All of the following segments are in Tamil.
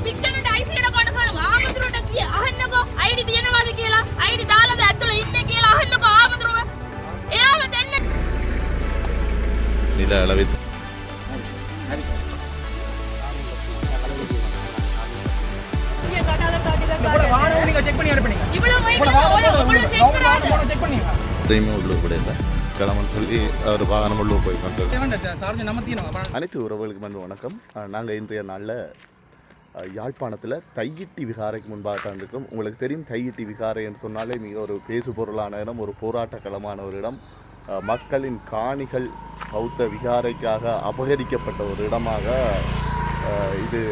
පික්කනට අයිසියට ගන්න ආමතුරුට කිය අහන්නකෝ අයිඩි තියනවාද කියලා අයිඩි දාලාද ඇතුළේ ඉන්නේ කියලා අහන්නකෝ ආමතුරුව එයාව දෙන්න නිල அளவில் கிளம்பன்னு சொல்லி அவர் வாகனம் உள்ள போய் அனைத்து உறவுகளுக்கு வணக்கம். நாங்கள் இன்றைய நாளில் யாழ்ப்பாணத்தில் தையிட்டி விகாரைக்கு முன்பாக தான் இருக்கோம். உங்களுக்கு தெரியும், தையிட்டி விகாரை என்று சொன்னாலே மிக ஒரு பேசு பொருளான இடம், ஒரு போராட்ட களமான ஒரு இடம். மக்களின் காணிகள் பௌத்த விகாரைக்காக அபகரிக்கப்பட்ட ஒரு இடமாக இது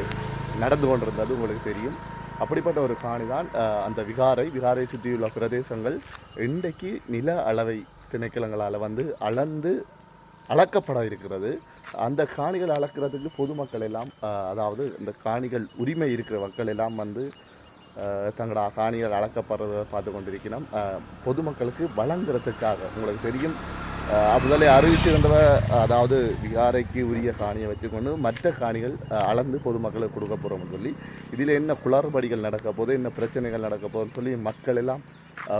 நடந்து கொண்டிருந்தது உங்களுக்கு தெரியும். அப்படிப்பட்ட ஒரு காணி தான் அந்த விகாரை சுற்றியுள்ள பிரதேசங்கள் இன்றைக்கு நில அளவை திணைக்களங்களால் அளக்கப்பட இருக்கிறது. அந்த காணிகள் அளக்கிறதுக்கு பொதுமக்கள் எல்லாம், அதாவது இந்த காணிகள் உரிமை இருக்கிற மக்கள் எல்லாம் தங்களோட காணிகள் அளக்கப்படுறதை பார்த்து கொண்டிருக்கிறோம். பொதுமக்களுக்கு வழங்குறதுக்காக உங்களுக்கு தெரியும், முதலே அறிவிச்சிருந்தவ, அதாவது விகாரைக்கு உரிய காணியை வச்சுக்கொண்டு மற்ற காணிகள் அளந்து பொதுமக்களுக்கு கொடுக்க போகிறோம்னு சொல்லி, இதில் என்ன குளறுபடிகள் நடக்க போகுது, என்ன பிரச்சனைகள் நடக்க போகுதுன்னு சொல்லி மக்கள் எல்லாம்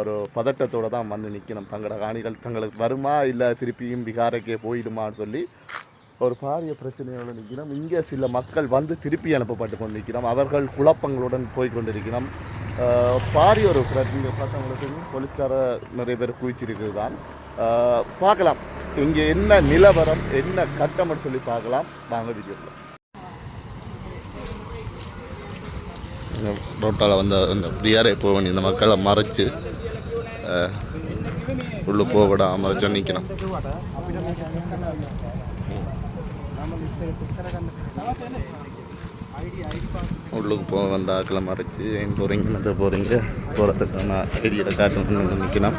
ஒரு பதட்டத்தோடு தான் நிற்கணும். தங்களோட காணிகள் தங்களுக்கு வருமா இல்லை திருப்பியும் விகாரைக்கே போயிடுமான்னு சொல்லி ஒரு பாரிய பிரச்சனையோடு நிற்கிறோம். இங்கே சில மக்கள் திருப்பி அனுப்பப்பட்டு கொண்டு நிற்கிறோம். அவர்கள் குழப்பங்களுடன் போய்கொண்டிருக்கிறோம். பாரிய ஒரு பிரச்சனை பார்த்தவங்களுக்கு போலீஸ்கார நிறைய பேர் குவிச்சிருக்கிறது தான். பார்க்கலாம் இங்கே என்ன நிலவரம், என்ன கட்டம்னு சொல்லி பார்க்கலாம். வாங்க வீடியோவில். ரோட்டால் அந்த பிரியாரை போவன் இந்த மக்களை மறைச்சு உள்ளே போகவிட மறைச்சோ நிற்கணும். உள்ளுக்கு போக வந்த ஆக்களை மறைச்சி எங்கே போகிறீங்க, என்னத்தை போகிறதுக்கான ஏரியில் காட்டு நிற்கணும்.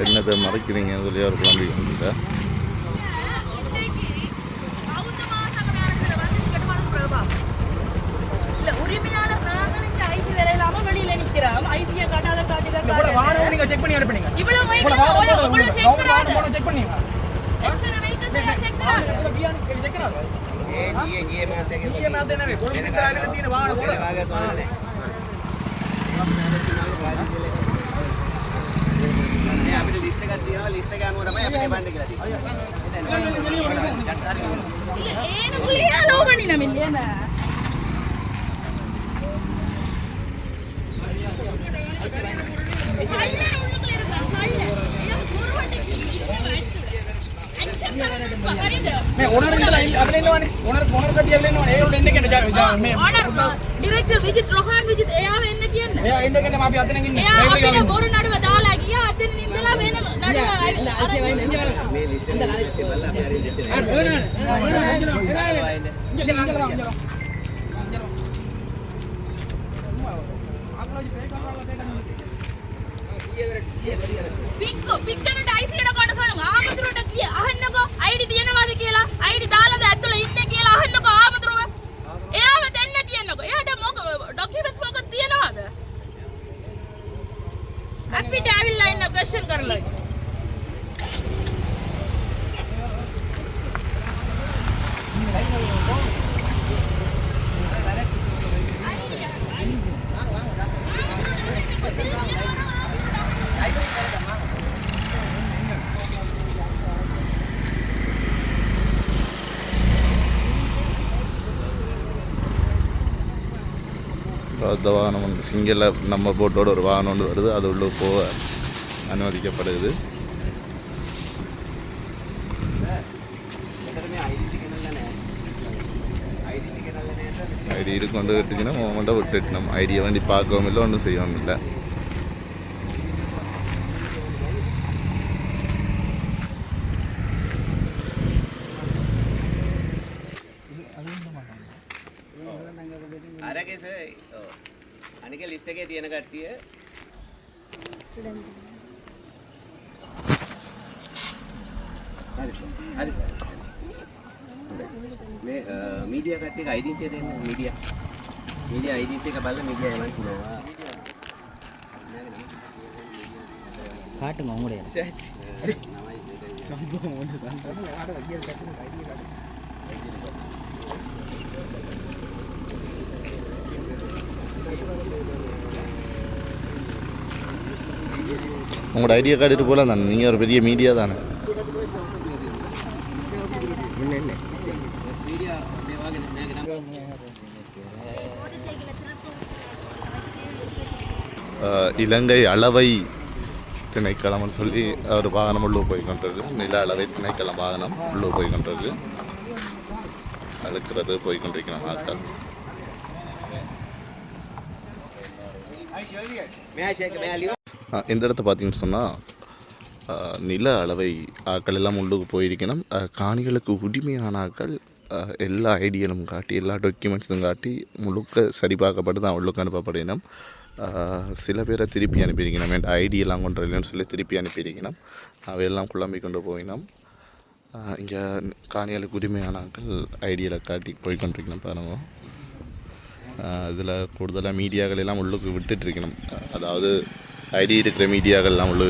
என்னத்தை மறைக்கிறீங்க சொல்லி அவர் கிளம்பி வந்துட்டா. ඩිරෙක්ටර් විජිත් රොහාන් විජිත් එයාව එන්න කියන්නේ. එයා එන්න කියන්නේ අපි අතන ඉන්නේ. එයා අපිට බොරු නඩුව දාලා ගියා. අතන ඉඳලා වෙන නඩුව ආසිය වයින් ඉඳලා මේ ලිස්ට් එක බලලා අපි හරි ලිස්ට් එක. පික්කනට අයිසියට ගන්න ආමතුරුට කිය අහන්නකෝ අයිඩි තියනවාද කියලා අයිඩි දාලාද ඇතුළේ ඉන්නේ කියලා අහන්නකෝ ආමතුරුව එයාව දෙන්න කියන්නකෝ එයාට මොකද ડોකියුමන්ට්ස් මොකද තියනවාද අපිට ඇවිල්ලා ඉන්න ක්වෙස්චන් කරලා அந்த வாகனம் வந்து சிங்கிளில் நம்ம போட்டோட ஒரு வாகனம் ஒன்று வருது, அது உள்ளே போக அனுமதிக்கப்படுது. ஐடி இருக்கு கொண்டு விட்டுச்சுன்னா மொமெண்ட்டாக விட்டுட்டு நம்ம ஐடியை வேண்டி பார்க்கவும் இல்லை, ஒன்றும் செய்யவும் இல்லை. ලිස්ට් එකේ තියෙන කට්ටිය හරි සර්. මේ මීඩියා කට්ටියක ඩෙන්ටිටි දෙන්න මීඩියා ඩෙන්ටිටි එක බලලා මීඩියා එවන් කියනවා. காட்டுங்க உங்களுடைய சம்பவம் ஒன்று தான் யாரை வையல் கட்டணும் ஐடியா உங்களோட ஐடியா கார்டு இது போல தானே, நீங்கள் ஒரு பெரிய மீடியா தானே. இல்லை இல்லை මීඩියා මේ වගේ නෑ නෑ இலங்கை அளவை திணைக்களம்னு சொல்லி ஒரு வாகனம் உள்ளே போய் கொண்டிருக்கு. நில அளவை திணைக்களம் வாகனம் உள்ளே போய் கொண்டிருக்கு. அழுக்கிறது போய் கொண்டிருக்கிறோம் ஆட்கள். මෙයා චෙක් මෙයා ලියන இந்த இடத்த பார்த்தீங்கன்னு சொன்னால் நில அளவை ஆட்கள் எல்லாம் உள்ளுக்கு போயிருக்கணும். காணிகளுக்கு உரிமையான ஆட்கள் எல்லா ஐடியலும் காட்டி எல்லா டாக்குமெண்ட்ஸும் காட்டி முழுக்க சரிபார்க்கப்பட்டு தான் உள்ளுக்கு அனுப்பப்படணும். சில பேரை திருப்பி அனுப்பியிருக்கணும். என் ஐடி எல்லாம் கொண்டு இல்லைன்னு சொல்லி திருப்பி அனுப்பியிருக்கணும். அவையெல்லாம் குழம்பி கொண்டு போயினோம். இங்கே காணிகளுக்கு உரிமையான ஆட்கள் ஐடியில் காட்டி போய் கொண்டிருக்கணும் பாருங்க. இதில் கூடுதலாக மீடியாக்கள் எல்லாம் உள்ளுக்கு விட்டுட்டுருக்கணும். அதாவது ஐடி இருக்கிற மீடியாக்கள்லாம் உள்ள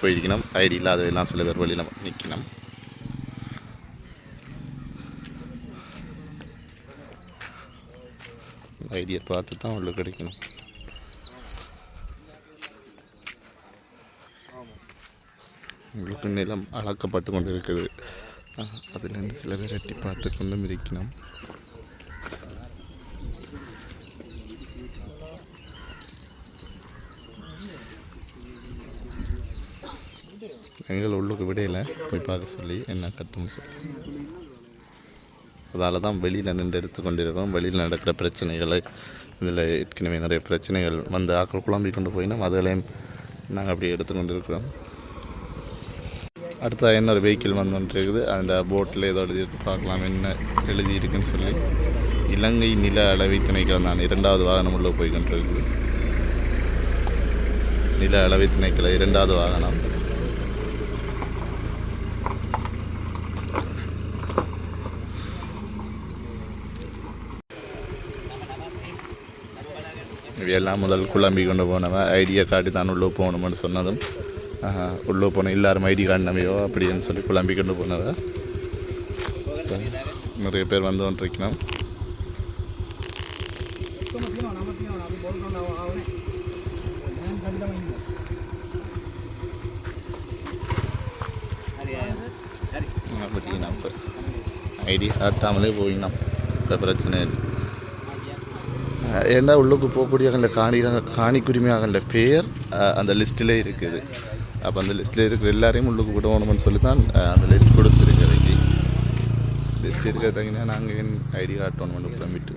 போயிருக்கணும். ஐடி இல்லாதவெல்லாம் சில பேர் வழியில் நிற்கணும். ஐடியை பார்த்து தான் உள்ள கிடைக்கணும். உங்களுக்கு நிலம் அளக்கப்பட்டு கொண்டு இருக்குது. அதுலேருந்து சில பேர் எட்டி பார்த்து கொண்டும் இருக்கணும். எங்களை உள்ளுக்கு விடையில் போய் பார்க்க சொல்லி என்ன கட்டுன்னு சொல்லி அதால் தான் வெளியில் நின்று எடுத்துக்கொண்டிருக்கோம். வெளியில் நடக்கிற பிரச்சனைகளை இதில் ஏற்கனவே நிறைய பிரச்சனைகள் வந்து ஆக்கள் குழம்பி கொண்டு போயினோம். அதுகளையும் நாங்கள் அப்படி எடுத்துக்கொண்டு இருக்கிறோம். அடுத்த இன்னொரு வெஹிக்கிள் வந்துருக்குது. அந்த போட்டில் ஏதோ எழுதி பார்க்கலாம் என்ன எழுதியிருக்குன்னு சொல்லி. இலங்கை நில அளவை திணைக்களம் தான் 2வது வாகனம் உள்ளே போய் கொண்டிருக்குது. நில அளவை திணைக்களம் 2வது வாகனம். இவையெல்லாம் முதல் குழம்பி கொண்டு போனவன் ஐடியை காட்டி தான் உள்ளே போகணும்னு சொன்னதும் உள்ளே போனோம். எல்லாரும் ஐடி காட்டினவையோ அப்படின்னு சொல்லி குழம்பி கொண்டு போனவ நிறைய பேர் வந்து கொண்டிருக்கணும். அப்படின்னா இப்போ ஐடி காட்டாமலே போயிடணும். இப்போ பிரச்சனை இல்லை. ஏன்னா உள்ளுக்கு போகக்கூடிய அந்த காணிக்குரிமையாக பேர் அந்த லிஸ்ட்டிலே இருக்குது. அப்போ அந்த லிஸ்ட்டில் இருக்கிற எல்லாரையும் உள்ளுக்கு விடணும்னு சொல்லி தான் அந்த லிஸ்ட் கொடுத்துருக்கிறதுக்கு. லிஸ்ட் இருக்கிறதுங்கன்னா நாங்கள் என் ஐடி காட்டணும்னு கிளம்பிட்டு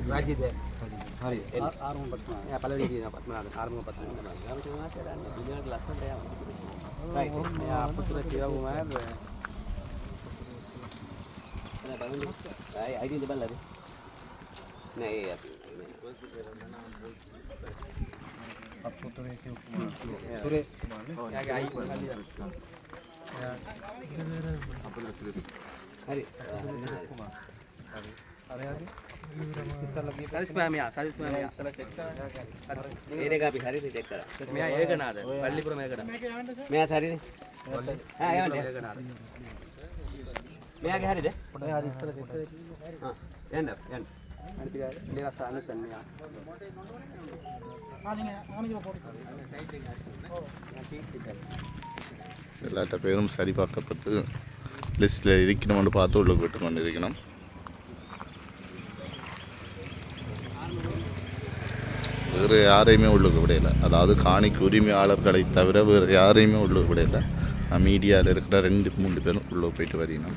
Rajid ya. Hari. Arung patna. Ya paling ini apa? Mana? Arung patna. Kami cuma ada dunia gelasan deh. Right. Ya apa sudah siap umar. Ada bangun. ID di bawah lagi. Nah iya. Apa tuh yang Suresh Kumar. Ya ID. Ya. Apa tuh Suresh? Hari. Suresh Kumar. Hari. Hari hari. සරිස් පෑමියා සරිස් පෑමියා ඒරේක අපි හරියට චෙක් කරා මෙයා ඒකනාද පල්ලිපුර මේකද මෙයාත් හරිනේ ආ යවන්න ඒකනාද මෙයාගේ හරිද පොඩ්ඩක් හරි ඉස්සර චෙක් කරලා යන්න අනිත් ඉලරස අනුසන් මෙයා எல்லாட்ட பேரும் சரி பார்க்கப்பட்டு லிஸ்ட்டில் இருக்கணும்னு பார்த்து உள்ளே விட்டு கொண்டு இருக்கணும். வேறு யாரையுமே உள்ளுக்கு விடையில, அதாவது காணிக்கு உரிமையாளர்களை தவிர வேறு யாரையுமே உள்ளுக்கு விடையில. மீடியாவில் இருக்கிற 2-3 பேரும் உள்ளே போயிட்டு வரீங்க.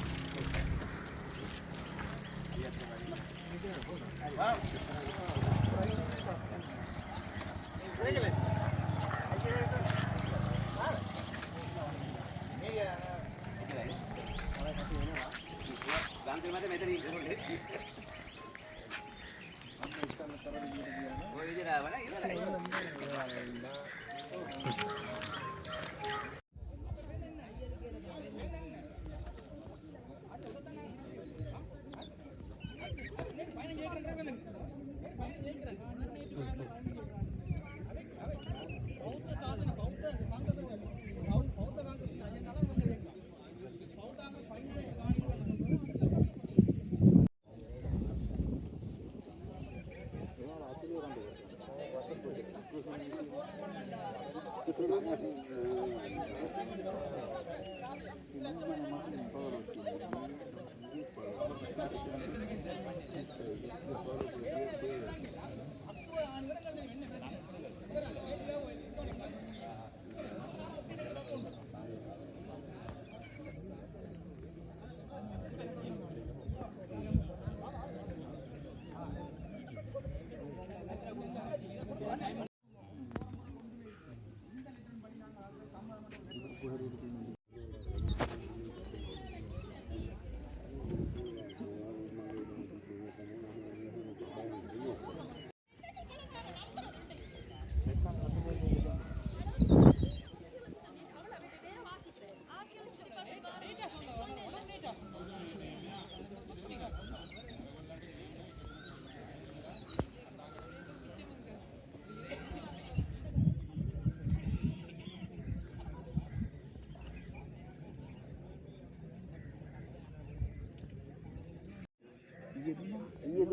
ये